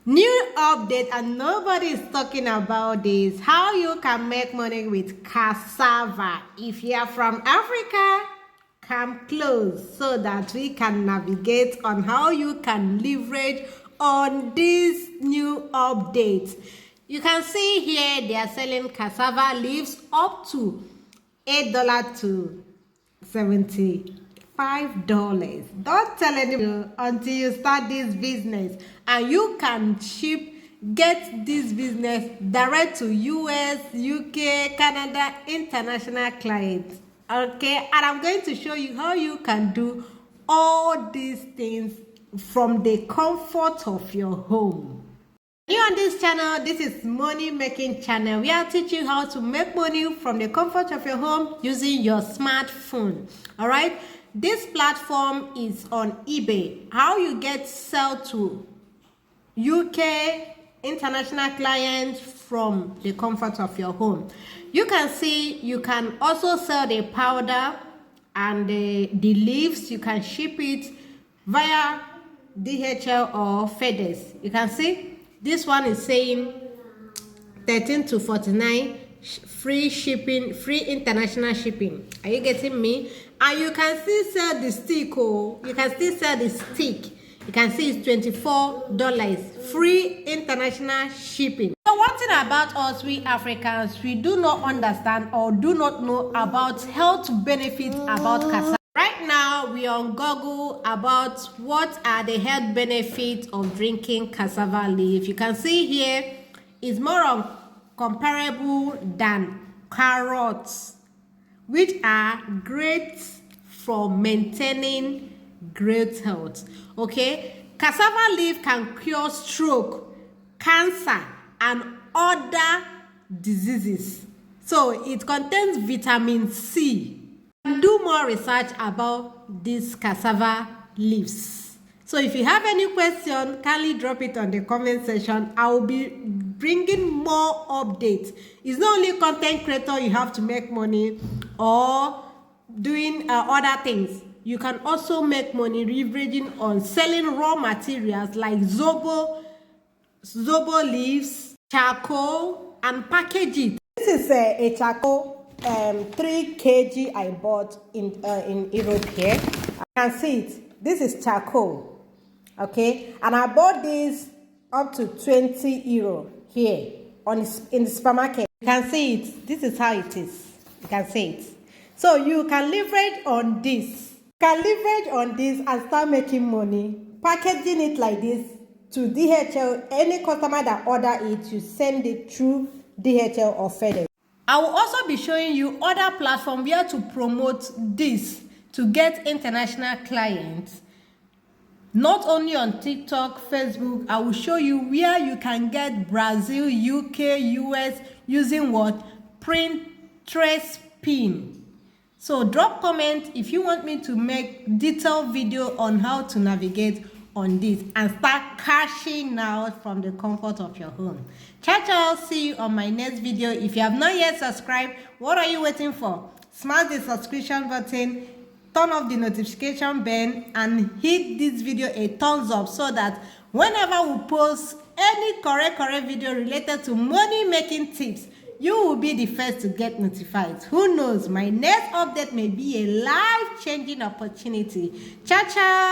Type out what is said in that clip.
New update, and nobody is talking about this. How you can make money with cassava. If you are from Africa, come close so that we can navigate on how you can leverage on this new update. You can see here they are selling cassava leaves up to $8 to $75. Don't tell anyone until you start this business, and you can get this business direct to US, UK, Canada, international clients. Okay, and I'm going to show you how you can do all these things from the comfort of your home. New on this channel, this is money making channel. We are teaching how to make money from the comfort of your home using your smartphone. All right, this platform is on eBay. How you sell to UK international clients from the comfort of your home. You can see you can also sell the powder and the leaves. You can ship it via DHL or FedEx. You can see this one is saying 13 to 49, free shipping, free international shipping. Are you getting me? And you can still sell the stick. Oh, you can still sell the stick. You can see it's $24, free international shipping. So one thing about us, we Africans, we do not understand or do not know about health benefits about cassava. Right now, we are on Google about what are the health benefits of drinking cassava leaf. You can see here it's more comparable than carrots, which are great for maintaining great health. Okay, cassava leaf can cure stroke, cancer, and other diseases. So it contains vitamin C. Do more research about these cassava leaves. So if you have any question, kindly drop it on the comment section. I will be bringing more updates. It's not only content creator you have to make money or doing other things. You can also make money leveraging on selling raw materials like zobo leaves, charcoal, and package it. This is a charcoal 3 kg I bought in Europe here. I can see it. This is charcoal. Okay, and I bought this up to 20 euro here in the supermarket. You can see it. This is how it is. You can see it. So you can leverage on this. And start making money, packaging it like this to DHL. Any customer that order it, you send it through DHL or FedEx. I will also be showing you other platforms where to promote this to get international clients. Not only on TikTok, Facebook, I will show you where you can get Brazil, UK, US using what? Pinterest pin. So drop comment if you want me to make detailed video on how to navigate on this and start cashing out from the comfort of your home. Ciao, see you on my next video. If you have not yet subscribed, what are you waiting for? Smash the subscription button, turn off the notification bell, and hit this video a thumbs up so that whenever we post any correct video related to money making tips, you will be the first to get notified. Who knows, my next update may be a life-changing opportunity. Ciao.